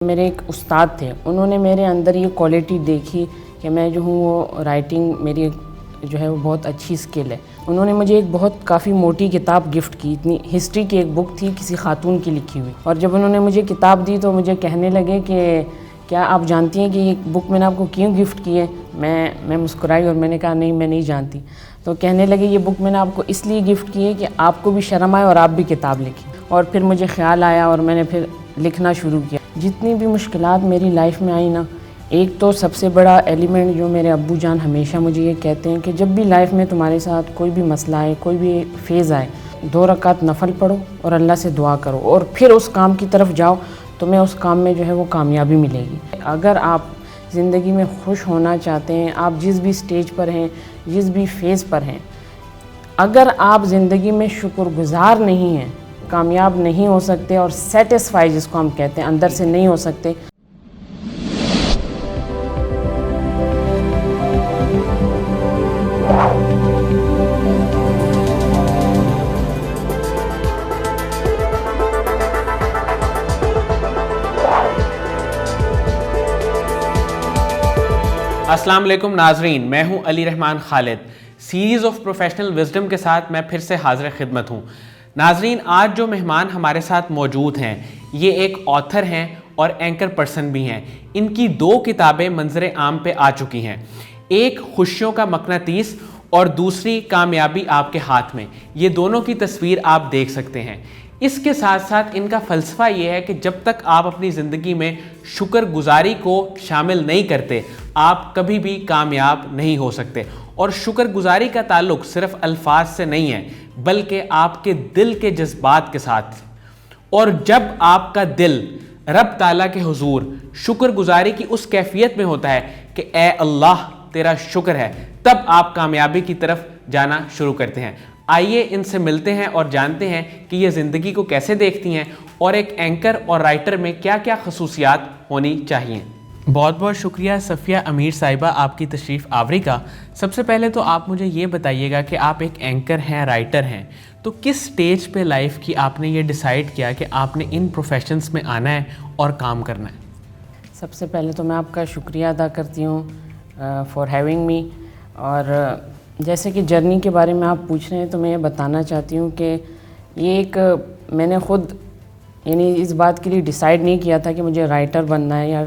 میرے ایک استاد تھے، انہوں نے میرے اندر یہ کوالٹی دیکھی کہ میں جو ہوں وہ رائٹنگ میری جو ہے وہ بہت اچھی سکل ہے۔ انہوں نے مجھے ایک بہت کافی موٹی کتاب گفٹ کی، اتنی ہسٹری کی ایک بک تھی کسی خاتون کی لکھی ہوئی، اور جب انہوں نے مجھے کتاب دی تو مجھے کہنے لگے کہ کیا آپ جانتی ہیں کہ یہ بک میں نے آپ کو کیوں گفٹ کی ہے؟ میں مسکرائی اور میں نے کہا نہیں، میں نہیں جانتی۔ تو کہنے لگے یہ بک میں نے آپ کو اس لیے گفٹ کی ہے کہ آپ کو بھی شرم آئے اور آپ بھی کتاب لکھیں۔ اور پھر مجھے خیال آیا اور میں نے پھر لکھنا شروع کیا۔ جتنی بھی مشکلات میری لائف میں آئی نا، ایک تو سب سے بڑا ایلیمنٹ جو میرے ابو جان ہمیشہ مجھے یہ کہتے ہیں کہ جب بھی لائف میں تمہارے ساتھ کوئی بھی مسئلہ آئے، کوئی بھی فیز آئے، 2 رکعت نفل پڑھو اور اللہ سے دعا کرو اور پھر اس کام کی طرف جاؤ، تمہیں اس کام میں جو ہے وہ کامیابی ملے گی۔ اگر آپ زندگی میں خوش ہونا چاہتے ہیں، آپ جس بھی سٹیج پر ہیں، جس بھی فیز پر ہیں، اگر آپ زندگی میں شکر گزار نہیں ہیں، کامیاب نہیں ہو سکتے اور سیٹسفائی جس کو ہم کہتے ہیں اندر سے نہیں ہو سکتے۔ السلام علیکم ناظرین، میں ہوں علی رحمان خالد۔ سیریز آف پروفیشنل وزڈم کے ساتھ میں پھر سے حاضر خدمت ہوں۔ ناظرین، آج جو مہمان ہمارے ساتھ موجود ہیں یہ ایک آتھر ہیں اور اینکر پرسن بھی ہیں۔ ان کی 2 کتابیں منظر عام پہ آ چکی ہیں، ایک خوشیوں کا مقناطیس اور دوسری کامیابی آپ کے ہاتھ میں۔ یہ دونوں کی تصویر آپ دیکھ سکتے ہیں۔ اس کے ساتھ ساتھ ان کا فلسفہ یہ ہے کہ جب تک آپ اپنی زندگی میں شکر گزاری کو شامل نہیں کرتے، آپ کبھی بھی کامیاب نہیں ہو سکتے۔ اور شکر گزاری کا تعلق صرف الفاظ سے نہیں ہے بلکہ آپ کے دل کے جذبات کے ساتھ۔ اور جب آپ کا دل رب تعالیٰ کے حضور شکر گزاری کی اس کیفیت میں ہوتا ہے کہ اے اللہ تیرا شکر ہے، تب آپ کامیابی کی طرف جانا شروع کرتے ہیں۔ آئیے ان سے ملتے ہیں اور جانتے ہیں کہ یہ زندگی کو کیسے دیکھتی ہیں اور ایک اینکر اور رائٹر میں کیا کیا خصوصیات ہونی چاہیے۔ بہت بہت شکریہ صفیہ امیر صاحبہ آپ کی تشریف آوری کا۔ سب سے پہلے تو آپ مجھے یہ بتائیے گا کہ آپ ایک اینکر ہیں، رائٹر ہیں، تو کس سٹیج پہ لائف کی آپ نے یہ ڈیسائیڈ کیا کہ آپ نے ان پروفیشنز میں آنا ہے اور کام کرنا ہے؟ سب سے پہلے تو میں آپ کا شکریہ ادا کرتی ہوں فار ہیونگ می، اور جیسے کہ جرنی کے بارے میں آپ پوچھ رہے ہیں تو میں یہ بتانا چاہتی ہوں کہ یہ ایک میں نے خود یعنی اس بات کے لیے ڈیسائیڈ نہیں کیا تھا کہ مجھے رائٹر بننا ہے یا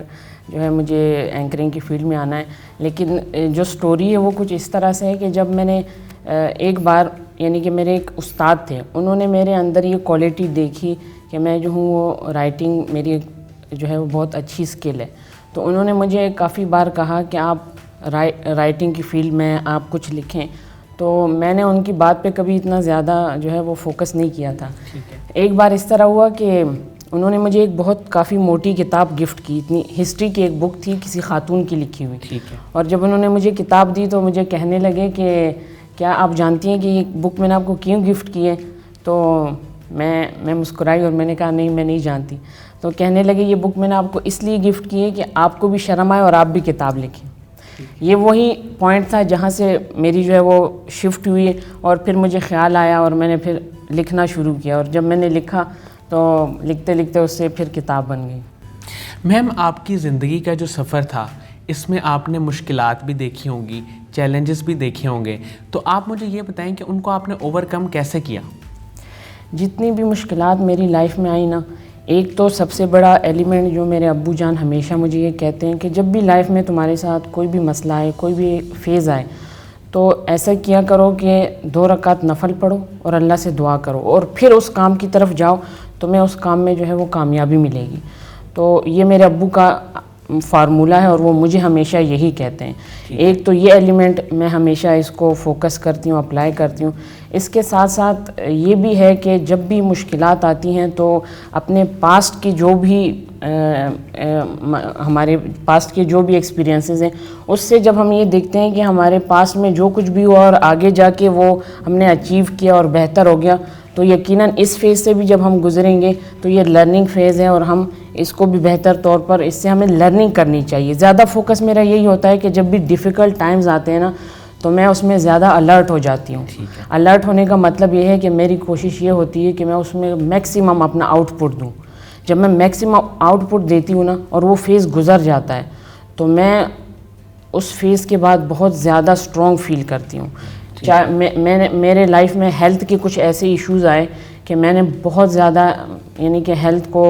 جو ہے مجھے اینکرنگ کی فیلڈ میں آنا ہے، لیکن جو سٹوری ہے وہ کچھ اس طرح سے ہے کہ جب میں نے ایک بار یعنی کہ میرے ایک استاد تھے، انہوں نے میرے اندر یہ کوالٹی دیکھی کہ میں جو ہوں وہ رائٹنگ میری جو ہے وہ بہت اچھی سکل ہے، تو انہوں نے مجھے کافی بار کہا کہ آپ رائٹنگ کی فیلڈ میں آپ کچھ لکھیں، تو میں نے ان کی بات پہ کبھی اتنا زیادہ جو ہے وہ فوکس نہیں کیا تھا۔ ایک بار اس طرح ہوا کہ انہوں نے مجھے ایک بہت کافی موٹی کتاب گفٹ کی، اتنی ہسٹری کی ایک بک تھی کسی خاتون کی لکھی ہوئی، اور جب انہوں نے مجھے کتاب دی تو مجھے کہنے لگے کہ کیا آپ جانتی ہیں کہ یہ بک میں نے آپ کو کیوں گفٹ کی ہے؟ تو میں مسکرائی اور میں نے کہا نہیں، میں نہیں جانتی۔ تو کہنے لگے یہ بک میں نے آپ کو اس لیے گفٹ کی ہے کہ آپ کو بھی شرم آئے اور آپ بھی کتاب لکھیں۔ یہ وہی پوائنٹ تھا جہاں سے میری جو ہے وہ شفٹ ہوئی، اور پھر مجھے خیال آیا اور میں نے پھر لکھنا شروع کیا، اور جب میں نے لکھا تو لکھتے لکھتے اس سے پھر کتاب بن گئی۔ میم، آپ کی زندگی کا جو سفر تھا اس میں آپ نے مشکلات بھی دیکھی ہوں گی، چیلنجز بھی دیکھے ہوں گے، تو آپ مجھے یہ بتائیں کہ ان کو آپ نے اوور کم کیسے کیا؟ جتنی بھی مشکلات میری لائف میں آئی نا، ایک تو سب سے بڑا ایلیمنٹ جو میرے ابو جان ہمیشہ مجھے یہ کہتے ہیں کہ جب بھی لائف میں تمہارے ساتھ کوئی بھی مسئلہ آئے، کوئی بھی فیز آئے، تو ایسا کیا کرو کہ 2 رکعت نفل پڑھو اور اللہ سے دعا کرو اور پھر اس کام کی طرف جاؤ، تمہیں اس کام میں جو ہے وہ کامیابی ملے گی۔ تو یہ میرے ابو کا فارمولہ ہے اور وہ مجھے ہمیشہ یہی کہتے ہیں۔ ایک تو یہ ایلیمنٹ میں ہمیشہ اس کو فوکس کرتی ہوں، اپلائی کرتی ہوں۔ اس کے ساتھ ساتھ یہ بھی ہے کہ جب بھی مشکلات آتی ہیں تو اپنے پاسٹ کی جو بھی ہمارے پاسٹ کے جو بھی ایکسپیرینسز ہیں، اس سے جب ہم یہ دیکھتے ہیں کہ ہمارے پاسٹ میں جو کچھ بھی ہوا اور آگے جا کے وہ ہم نے اچیو کیا اور بہتر ہو گیا، تو یقیناً اس فیز سے بھی جب ہم گزریں گے تو یہ لرننگ فیز ہے اور ہم اس کو بھی بہتر طور پر اس سے ہمیں لرننگ کرنی چاہیے۔ زیادہ فوکس میرا یہی ہوتا ہے کہ جب بھی ڈیفیکلٹ ٹائمز آتے ہیں نا تو میں اس میں زیادہ الرٹ ہو جاتی ہوں۔ الرٹ ہونے کا مطلب یہ ہے کہ میری کوشش یہ ہوتی ہے کہ میں اس میں میکسیمم اپنا آؤٹ پٹ دوں، جب میں میکسیمم آؤٹ پٹ دیتی ہوں نا اور وہ فیز گزر جاتا ہے تو میں اس فیز کے بعد بہت زیادہ اسٹرانگ فیل کرتی ہوں. چاہے میرے لائف میں ہیلتھ کے کچھ ایسے ایشوز آئے کہ میں نے بہت زیادہ یعنی کہ ہیلتھ کو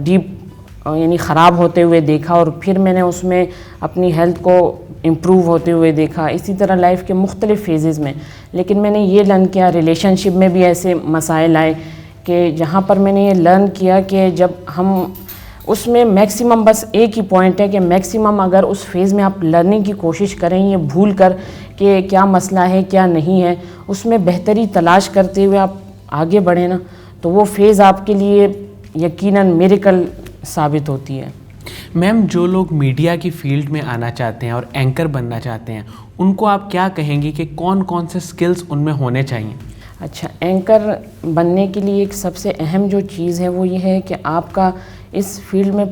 ڈیپ یعنی خراب ہوتے ہوئے دیکھا اور پھر میں نے اس میں اپنی ہیلتھ کو امپروو ہوتے ہوئے دیکھا. اسی طرح لائف کے مختلف فیزز میں. لیکن میں نے یہ لرن کیا ریلیشن شپ میں بھی ایسے مسائل آئے کہ جہاں پر میں نے یہ لرن کیا کہ جب ہم اس میں میکسیمم بس ایک ہی پوائنٹ ہے کہ میکسیمم اگر اس فیز میں آپ لرننگ کی کوشش کریں یہ بھول کر کہ کیا مسئلہ ہے کیا نہیں ہے, اس میں بہتری تلاش کرتے ہوئے آپ آگے بڑھیں نا تو وہ فیز آپ کے لیے یقیناً میریکل ثابت ہوتی ہے. میم جو لوگ میڈیا کی فیلڈ میں آنا چاہتے ہیں اور اینکر بننا چاہتے ہیں ان کو آپ کیا کہیں گے کہ کون کون سے سکلز ان میں ہونے چاہیے؟ اچھا, اینکر بننے کے لیے ایک سب سے اہم جو چیز ہے وہ یہ ہے کہ آپ کا اس فیلڈ میں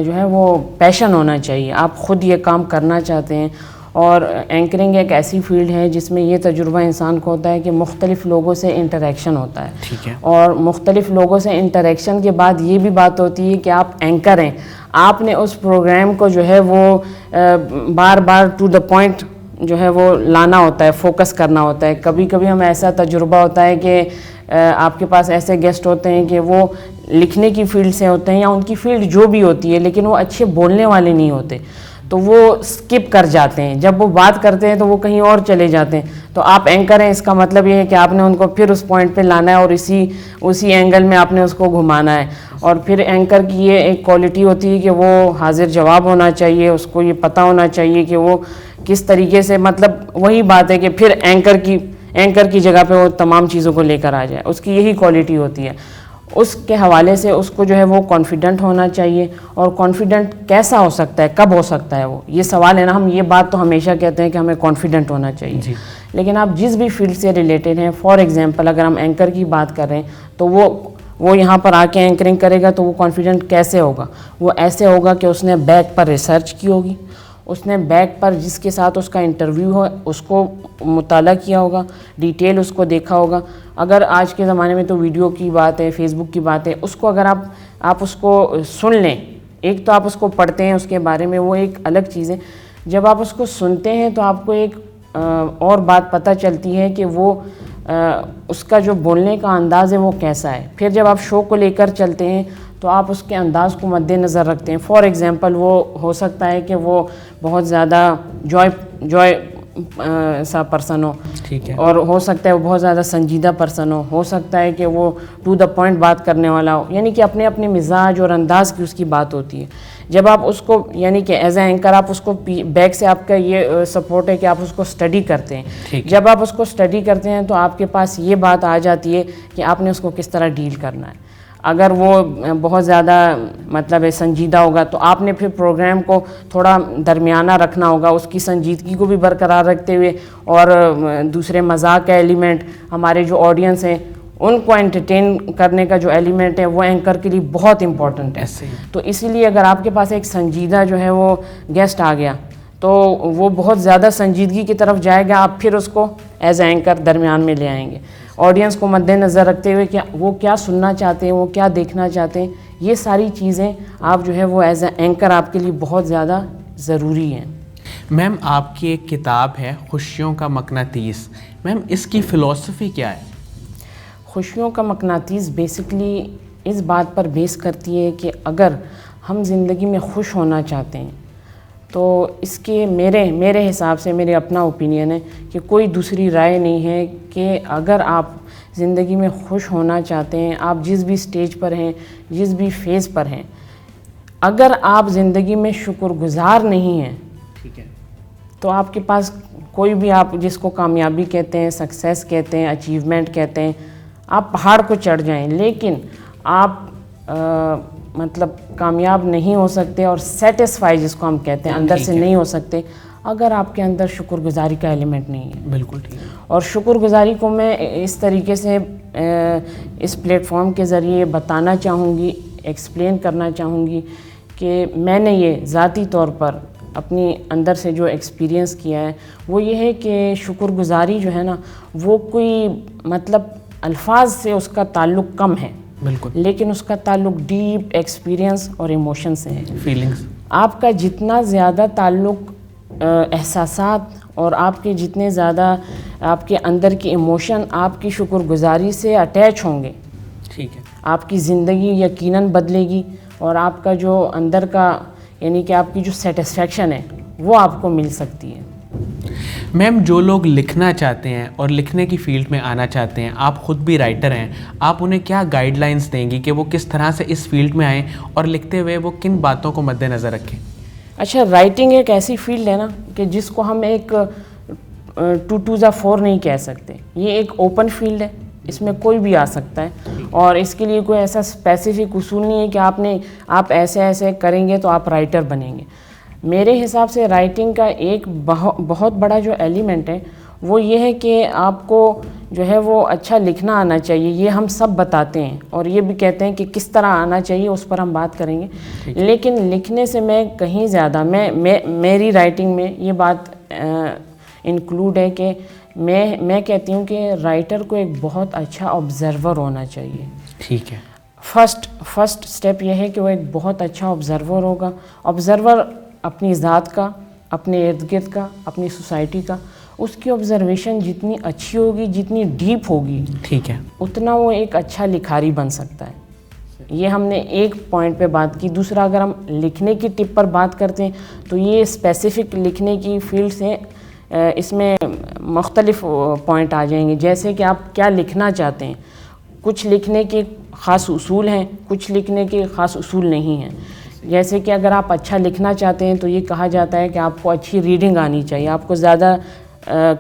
جو ہے وہ پیشن ہونا چاہیے, آپ خود یہ کام کرنا چاہتے ہیں. اور اینکرنگ ایک ایسی فیلڈ ہے جس میں یہ تجربہ انسان کو ہوتا ہے کہ مختلف لوگوں سے انٹریکشن ہوتا ہے. ٹھیک ہے. اور مختلف لوگوں سے انٹریکشن کے بعد یہ بھی بات ہوتی ہے کہ آپ اینکر ہیں, آپ نے اس پروگرام کو جو ہے وہ بار بار ٹو دا پوائنٹ جو ہے وہ لانا ہوتا ہے, فوکس کرنا ہوتا ہے. کبھی کبھی ہمیں ایسا تجربہ ہوتا ہے کہ آپ کے پاس ایسے گیسٹ ہوتے ہیں کہ وہ لکھنے کی فیلڈ سے ہوتے ہیں یا ان کی فیلڈ جو بھی ہوتی ہے لیکن وہ اچھے بولنے والے نہیں ہوتے تو وہ سکپ کر جاتے ہیں. جب وہ بات کرتے ہیں تو وہ کہیں اور چلے جاتے ہیں. تو آپ اینکر ہیں, اس کا مطلب یہ ہے کہ آپ نے ان کو پھر اس پوائنٹ پہ لانا ہے اور اسی اینگل میں آپ نے اس کو گھمانا ہے. اور پھر اینکر کی یہ ایک کوالٹی ہوتی ہے کہ وہ حاضر جواب ہونا چاہیے, اس کو یہ پتہ ہونا چاہیے کہ وہ کس طریقے سے, مطلب وہی بات ہے کہ پھر اینکر کی جگہ پہ وہ تمام چیزوں کو لے کر آ جائے, اس کی یہی کوالٹی ہوتی ہے. اس کے حوالے سے اس کو جو ہے وہ کانفیڈنٹ ہونا چاہیے. اور کانفیڈنٹ کیسا ہو سکتا ہے, کب ہو سکتا ہے, وہ یہ سوال ہے نا. ہم یہ بات تو ہمیشہ کہتے ہیں کہ ہمیں کانفیڈنٹ ہونا چاہیے لیکن آپ جس بھی فیلڈ سے ریلیٹڈ ہیں, فار ایگزامپل اگر ہم اینکر کی بات کر رہے ہیں تو وہ یہاں پر آ کے اینکرنگ کرے گا تو وہ کانفیڈنٹ کیسے ہوگا؟ وہ ایسے ہوگا کہ اس نے بیک پر ریسرچ کی ہوگی, اس نے بیک پر جس کے ساتھ اس کا انٹرویو ہو اس کو مطالعہ کیا ہوگا, ڈیٹیل اس کو دیکھا ہوگا. اگر آج کے زمانے میں تو ویڈیو کی بات ہے, فیس بک کی بات ہے, اس کو اگر آپ اس کو سن لیں, ایک تو آپ اس کو پڑھتے ہیں اس کے بارے میں وہ ایک الگ چیز ہے, جب آپ اس کو سنتے ہیں تو آپ کو ایک اور بات پتہ چلتی ہے کہ وہ اس کا جو بولنے کا انداز ہے وہ کیسا ہے. پھر جب آپ شو کو لے کر چلتے ہیں تو آپ اس کے انداز کو مد نظر رکھتے ہیں. فار ایگزامپل وہ ہو سکتا ہے کہ وہ بہت زیادہ جوائے سا پرسن ہو, ٹھیک ہے, اور ہو سکتا ہے وہ بہت زیادہ سنجیدہ پرسن ہو سکتا ہے کہ وہ ٹو دا پوائنٹ بات کرنے والا ہو, یعنی کہ اپنے اپنے مزاج اور انداز کی اس کی بات ہوتی ہے. جب آپ اس کو یعنی کہ ایز اے اینکر آپ اس کو بیک سے آپ کا یہ سپورٹ ہے کہ آپ اس کو اسٹڈی کرتے ہیں. جب آپ اس کو اسٹڈی کرتے ہیں تو آپ کے پاس یہ بات آ جاتی ہے کہ آپ نے اس کو کس طرح ڈیل کرنا ہے. اگر وہ بہت زیادہ مطلب سنجیدہ ہوگا تو آپ نے پھر پروگرام کو تھوڑا درمیانہ رکھنا ہوگا, اس کی سنجیدگی کو بھی برقرار رکھتے ہوئے, اور دوسرے مذاق کا ایلیمنٹ, ہمارے جو آڈینس ہیں ان کو انٹرٹین کرنے کا جو ایلیمنٹ ہے وہ اینکر کے لیے بہت امپورٹنٹ ہے. تو اسی لیے اگر آپ کے پاس ایک سنجیدہ جو ہے وہ گیسٹ آ گیا تو وہ بہت زیادہ سنجیدگی کی طرف جائے گا, آپ پھر اس کو ایز اے اینکر درمیان میں لے آئیں گے, آڈینس کو مد نظر رکھتے ہوئے کہ وہ کیا سننا چاہتے ہیں, وہ کیا دیکھنا چاہتے ہیں. یہ ساری چیزیں آپ جو ہے وہ ایز اے اینکر آپ کے لیے بہت زیادہ ضروری ہیں. میم آپ کی ایک کتاب ہے خوشیوں کا مقناطیس, میم اس کی فلسفی کیا ہے؟ خوشیوں کا مقناطیس بیسکلی اس بات پر بیس کرتی ہے کہ اگر ہم زندگی میں خوش ہونا چاہتے ہیں تو اس کے میرے حساب سے میرے اپنا اوپینین ہے کہ کوئی دوسری رائے نہیں ہے کہ اگر آپ زندگی میں خوش ہونا چاہتے ہیں, آپ جس بھی سٹیج پر ہیں, جس بھی فیز پر ہیں, اگر آپ زندگی میں شکر گزار نہیں ہیں, ٹھیک ہے, تو آپ کے پاس کوئی بھی, آپ جس کو کامیابی کہتے ہیں, سکسیس کہتے ہیں, اچیومنٹ کہتے ہیں, آپ پہاڑ کو چڑھ جائیں لیکن آپ مطلب کامیاب نہیں ہو سکتے اور سیٹسفائی جس کو ہم کہتے ہیں اندر سے نہیں ہو سکتے اگر آپ کے اندر شکر گزاری کا ایلیمنٹ نہیں ہے. بالکل ٹھیک ہے. اور شکر گزاری کو میں اس طریقے سے اس پلیٹ فارم کے ذریعے بتانا چاہوں گی, ایکسپلین کرنا چاہوں گی کہ میں نے یہ ذاتی طور پر اپنی اندر سے جو ایکسپیرینس کیا ہے وہ یہ ہے کہ شکر گزاری جو ہے نا وہ کوئی مطلب الفاظ سے اس کا تعلق کم ہے. بالکل. لیکن اس کا تعلق ڈیپ ایکسپیرینس اور ایموشن سے ہے. فیلنگس. آپ کا جتنا زیادہ تعلق احساسات اور آپ کے جتنے زیادہ آپ کے اندر کی ایموشن آپ کی شکر گزاری سے اٹیچ ہوں گے, ٹھیک ہے, آپ کی زندگی یقیناً بدلے گی, اور آپ کا جو اندر کا یعنی کہ آپ کی جو سیٹسفیکشن ہے وہ آپ کو مل سکتی ہے. میم, جو لوگ لکھنا چاہتے ہیں اور لکھنے کی فیلڈ میں آنا چاہتے ہیں, آپ خود بھی رائٹر ہیں, آپ انہیں کیا گائیڈ لائنس دیں گی کہ وہ کس طرح سے اس فیلڈ میں آئیں اور لکھتے ہوئے وہ کن باتوں کو مد نظر رکھیں؟ اچھا, رائٹنگ ایک ایسی فیلڈ ہے نا کہ جس کو ہم ایک 2 to 4 نہیں کہہ سکتے. یہ ایک اوپن فیلڈ ہے, اس میں کوئی بھی آ سکتا ہے, اور اس کے لیے کوئی ایسا اسپیسیفک اصول نہیں ہے کہ آپ ایسے ایسے کریں گے تو آپ رائٹر بنیں گے. میرے حساب سے رائٹنگ کا ایک بہت بڑا جو ایلیمنٹ ہے وہ یہ ہے کہ آپ کو جو ہے وہ اچھا لکھنا آنا چاہیے. یہ ہم سب بتاتے ہیں اور یہ بھی کہتے ہیں کہ کس طرح آنا چاہیے, اس پر ہم بات کریں گے. لیکن لکھنے سے میں کہیں زیادہ میری رائٹنگ میں یہ بات انکلوڈ ہے کہ میں کہتی ہوں کہ رائٹر کو ایک بہت اچھا آبزرور ہونا چاہیے. ٹھیک ہے. فرسٹ سٹیپ یہ ہے کہ وہ ایک بہت اچھا آبزرور ہوگا. آبزرور اپنی ذات کا, اپنے ارد گرد کا, اپنی سوسائٹی کا, اس کی آبزرویشن جتنی اچھی ہوگی, جتنی ڈیپ ہوگی, ٹھیک ہے, اتنا وہ ایک اچھا لکھاری بن سکتا ہے. یہ ہم نے ایک پوائنٹ پہ بات کی. دوسرا, اگر ہم لکھنے کی ٹپ پر بات کرتے ہیں تو یہ اسپیسیفک لکھنے کی فیلڈ سے اس میں مختلف پوائنٹ آ جائیں گے, جیسے کہ آپ کیا لکھنا چاہتے ہیں. کچھ لکھنے کے خاص اصول ہیں, کچھ لکھنے کے خاص اصول نہیں ہیں. جیسے کہ اگر آپ اچھا لکھنا چاہتے ہیں تو یہ کہا جاتا ہے کہ آپ کو اچھی ریڈنگ آنی چاہیے, آپ کو زیادہ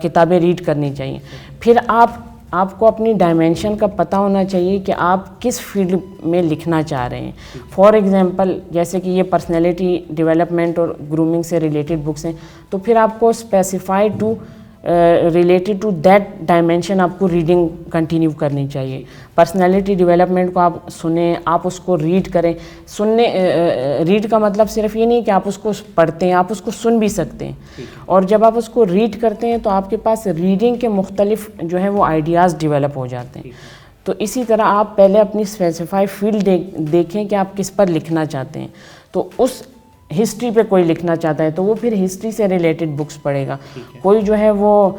کتابیں ریڈ کرنی چاہیے. پھر آپ کو اپنی ڈائمینشن کا پتہ ہونا چاہیے کہ آپ کس فیلڈ میں لکھنا چاہ رہے ہیں. فار ایگزامپل, جیسے کہ یہ پرسنالٹی ڈیولپمنٹ اور گرومنگ سے ریلیٹڈ بکس ہیں, تو پھر آپ کو specify to related to that dimension آپ کو ریڈنگ کنٹینیو کرنی چاہیے. پرسنالٹی ڈیولپمنٹ کو آپ سنیں, آپ اس کو ریڈ کریں. ریڈ کا مطلب صرف یہ نہیں کہ آپ اس کو پڑھتے ہیں, آپ اس کو سن بھی سکتے ہیں. اور جب آپ اس کو ریڈ کرتے ہیں تو آپ کے پاس ریڈنگ کے مختلف جو ہے وہ آئیڈیاز ڈیولپ ہو جاتے ہیں. تو اسی طرح آپ پہلے اپنی اسپیسیفائی فیلڈ دیکھیں کہ آپ کس پر لکھنا چاہتے ہیں. تو اس ہسٹری پہ کوئی لکھنا چاہتا ہے تو وہ پھر ہسٹری سے ریلیٹڈ بکس پڑھے گا. کوئی جو ہے وہ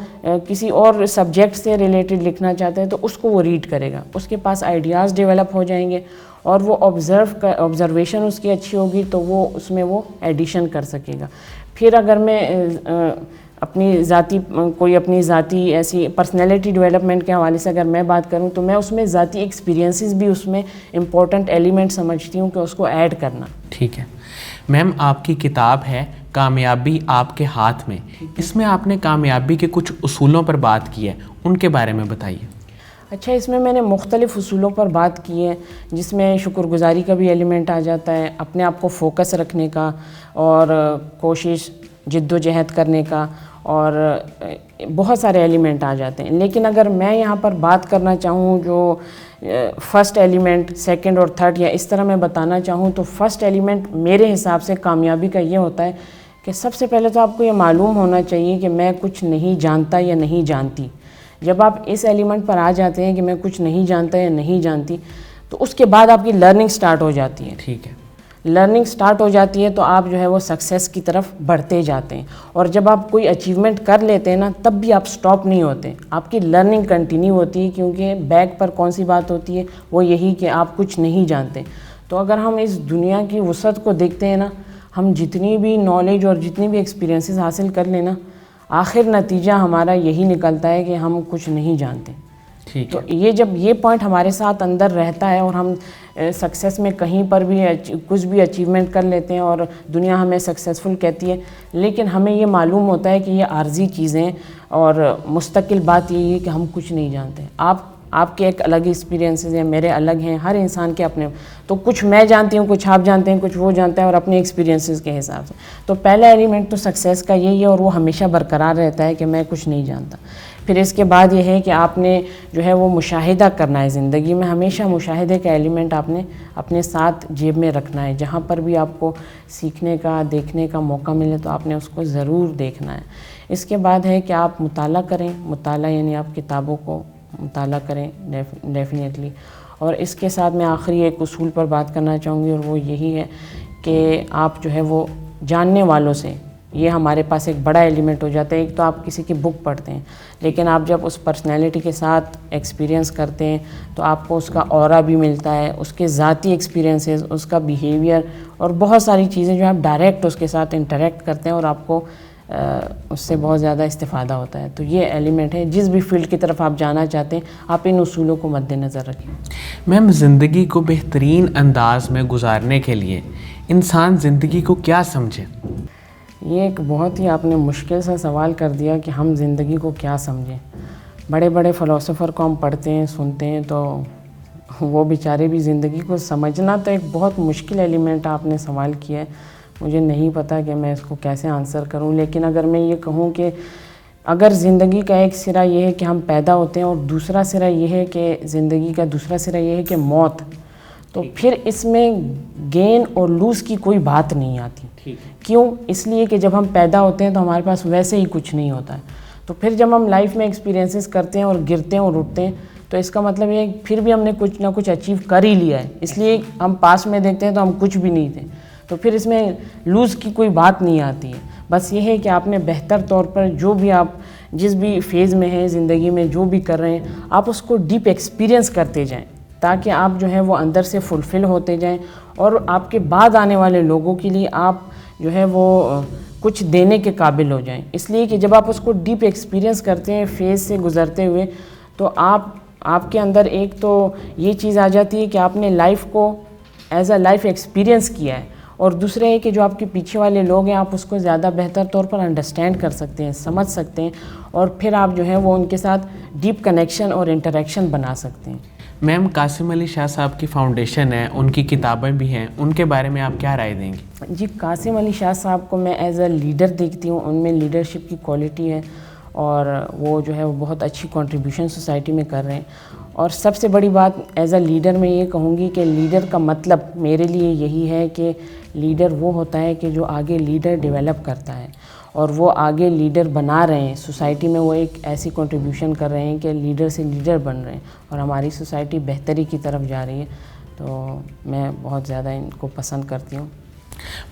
کسی اور سبجیکٹ سے ریلیٹڈ لکھنا چاہتا ہے تو اس کو وہ ریڈ کرے گا. اس کے پاس آئیڈیاز ڈیولپ ہو جائیں گے, اور وہ آبزرویشن اس کی اچھی ہوگی تو وہ اس میں وہ ایڈیشن کر سکے گا. پھر اگر میں اپنی ذاتی ایسی پرسنالٹی ڈیولپمنٹ کے حوالے سے اگر میں بات کروں تو میں اس میں ذاتی ایکسپیرینسز بھی اس میں امپورٹنٹ ایلیمنٹ سمجھتی ہوں کہ اس کو ایڈ کرنا. ٹھیک ہے. میم, آپ کی کتاب ہے کامیابی آپ کے ہاتھ میں, اس میں آپ نے کامیابی کے کچھ اصولوں پر بات کی ہے, ان کے بارے میں بتائیے. اچھا, اس میں نے مختلف اصولوں پر بات کی ہے, جس میں شکر گزاری کا بھی ایلیمنٹ آ جاتا ہے, اپنے آپ کو فوکس رکھنے کا, اور کوشش جد و جہد کرنے کا, اور بہت سارے ایلیمنٹ آ جاتے ہیں. لیکن اگر میں یہاں پر بات کرنا چاہوں جو فرسٹ ایلیمنٹ, سیکنڈ اور تھرڈ, یا اس طرح میں بتانا چاہوں تو فرسٹ ایلیمنٹ میرے حساب سے کامیابی کا یہ ہوتا ہے کہ سب سے پہلے تو آپ کو یہ معلوم ہونا چاہیے کہ میں کچھ نہیں جانتا یا نہیں جانتی. جب آپ اس ایلیمنٹ پر آ جاتے ہیں کہ میں کچھ نہیں جانتا یا نہیں جانتی, تو اس کے بعد آپ کی لرننگ سٹارٹ ہو جاتی ہے. ٹھیک ہے. لرننگ سٹارٹ ہو جاتی ہے تو آپ جو ہے وہ سکسیس کی طرف بڑھتے جاتے ہیں. اور جب آپ کوئی اچیومنٹ کر لیتے ہیں نا, تب بھی آپ سٹاپ نہیں ہوتے, آپ کی لرننگ کنٹینیو ہوتی ہے. کیونکہ بیک پر کون سی بات ہوتی ہے, وہ یہی کہ آپ کچھ نہیں جانتے. تو اگر ہم اس دنیا کی وسعت کو دیکھتے ہیں نا, ہم جتنی بھی نالج اور جتنی بھی ایکسپیرینسز حاصل کر لینا, آخر نتیجہ ہمارا یہی نکلتا ہے کہ ہم کچھ نہیں جانتے. تو جب یہ پوائنٹ ہمارے ساتھ اندر رہتا ہے اور ہم سکسیس میں کہیں پر بھی کچھ بھی اچیومنٹ کر لیتے ہیں اور دنیا ہمیں سکسیسفل کہتی ہے, لیکن ہمیں یہ معلوم ہوتا ہے کہ یہ عارضی چیزیں, اور مستقل بات یہی ہے کہ ہم کچھ نہیں جانتے. آپ کے ایک الگ ایکسپیرینسز ہیں, میرے الگ ہیں, ہر انسان کے اپنے. تو کچھ میں جانتی ہوں, کچھ آپ جانتے ہیں, کچھ وہ جانتا ہے, اور اپنے ایکسپیرینسز کے حساب سے. تو پہلا ایلیمنٹ تو سکسیس کا یہی ہے, اور وہ ہمیشہ برقرار رہتا ہے کہ میں کچھ نہیں جانتا. پھر اس کے بعد یہ ہے کہ آپ نے جو ہے وہ مشاہدہ کرنا ہے زندگی میں. ہمیشہ مشاہدے کا ایلیمنٹ آپ نے اپنے ساتھ جیب میں رکھنا ہے. جہاں پر بھی آپ کو سیکھنے کا, دیکھنے کا موقع ملے تو آپ نے اس کو ضرور دیکھنا ہے. اس کے بعد ہے کہ آپ مطالعہ کریں. مطالعہ یعنی آپ کتابوں کو مطالعہ کریں ڈیفینیٹلی. اور اس کے ساتھ میں آخری ایک اصول پر بات کرنا چاہوں گی، اور وہ یہی ہے کہ آپ جو ہے وہ جاننے والوں سے، یہ ہمارے پاس ایک بڑا ایلیمنٹ ہو جاتا ہے. ایک تو آپ کسی کی بک پڑھتے ہیں، لیکن آپ جب اس پرسنالٹی کے ساتھ ایکسپیرینس کرتے ہیں تو آپ کو اس کا اورا بھی ملتا ہے، اس کے ذاتی ایکسپیرینسز، اس کا بیہیویئر اور بہت ساری چیزیں جو آپ ڈائریکٹ اس کے ساتھ انٹریکٹ کرتے ہیں اور آپ کو اس سے بہت زیادہ استفادہ ہوتا ہے. تو یہ ایلیمنٹ ہے. جس بھی فیلڈ کی طرف آپ جانا چاہتے ہیں آپ ان اصولوں کو مد نظر رکھیں. میم، زندگی کو بہترین انداز میں گزارنے کے لیے انسان زندگی کو کیا سمجھے؟ یہ ایک بہت ہی آپ نے مشکل سا سوال کر دیا کہ ہم زندگی کو کیا سمجھیں. بڑے بڑے فلاسفر کو ہم پڑھتے ہیں، سنتے ہیں، تو وہ بیچارے بھی زندگی کو سمجھنا تو ایک بہت مشکل ایلیمنٹ آپ نے سوال کیا ہے. مجھے نہیں پتہ کہ میں اس کو کیسے آنسر کروں، لیکن اگر میں یہ کہوں کہ اگر زندگی کا ایک سرا یہ ہے کہ ہم پیدا ہوتے ہیں اور دوسرا سرا یہ ہے کہ زندگی کا دوسرا سرا یہ ہے کہ موت، تو پھر اس میں گین اور لوز کی کوئی بات نہیں آتی. کیوں؟ اس لیے کہ جب ہم پیدا ہوتے ہیں تو ہمارے پاس ویسے ہی کچھ نہیں ہوتا ہے. تو پھر جب ہم لائف میں ایکسپیرینسز کرتے ہیں اور گرتے ہیں اور اٹھتے ہیں تو اس کا مطلب یہ ہے کہ پھر بھی ہم نے کچھ نہ کچھ اچیو کر ہی لیا ہے. اس لیے ہم پاس میں دیکھتے ہیں تو ہم کچھ بھی نہیں تھے، تو پھر اس میں لوز کی کوئی بات نہیں آتی ہے. بس یہ ہے کہ آپ نے بہتر طور پر جو بھی آپ جس بھی فیز میں ہیں زندگی میں، جو بھی کر رہے ہیں، آپ اس کو ڈیپ ایکسپیرینس کرتے جائیں تاکہ آپ جو ہے وہ اندر سے فلفل ہوتے جائیں اور آپ کے بعد آنے والے لوگوں کے لیے آپ جو ہے وہ کچھ دینے کے قابل ہو جائیں. اس لیے کہ جب آپ اس کو ڈیپ ایکسپیرینس کرتے ہیں فیز سے گزرتے ہوئے، تو آپ کے اندر ایک تو یہ چیز آ جاتی ہے کہ آپ نے لائف کو ایز اے لائف ایکسپیرینس کیا ہے، اور دوسرے ہے کہ جو آپ کے پیچھے والے لوگ ہیں آپ اس کو زیادہ بہتر طور پر انڈرسٹینڈ کر سکتے ہیں، سمجھ سکتے ہیں، اور پھر آپ جو ہے وہ ان کے ساتھ ڈیپ کنیکشن اور انٹریکشن بنا سکتے ہیں. میم، قاسم علی شاہ صاحب کی فاؤنڈیشن ہے، ان کی کتابیں بھی ہیں، ان کے بارے میں آپ کیا رائے دیں گی؟ جی، قاسم علی شاہ صاحب کو میں ایز اے لیڈر دیکھتی ہوں. ان میں لیڈرشپ کی کوالٹی ہے اور وہ جو ہے وہ بہت اچھی کنٹریبیوشن سوسائٹی میں کر رہے ہیں. اور سب سے بڑی بات ایز اے لیڈر میں یہ کہوں گی کہ لیڈر کا مطلب میرے لیے یہی ہے کہ لیڈر وہ ہوتا ہے کہ جو آگے لیڈر ڈیولپ کرتا ہے، اور وہ آگے لیڈر بنا رہے ہیں سوسائٹی میں. وہ ایک ایسی کنٹریبیوشن کر رہے ہیں کہ لیڈر سے لیڈر بن رہے ہیں اور ہماری سوسائٹی بہتری کی طرف جا رہی ہے. تو میں بہت زیادہ ان کو پسند کرتی ہوں.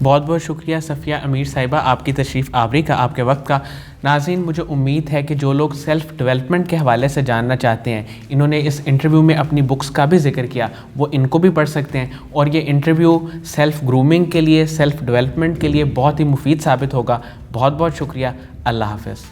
بہت بہت شکریہ صفیہ امیر صاحبہ آپ کی تشریف آوری کا، آپ کے وقت کا. ناظرین، مجھے امید ہے کہ جو لوگ سیلف ڈیولپمنٹ کے حوالے سے جاننا چاہتے ہیں، انہوں نے اس انٹرویو میں اپنی بکس کا بھی ذکر کیا، وہ ان کو بھی پڑھ سکتے ہیں، اور یہ انٹرویو سیلف گرومنگ کے لیے، سیلف ڈیولپمنٹ کے لیے بہت ہی مفید ثابت ہوگا. بہت بہت شکریہ. اللہ حافظ.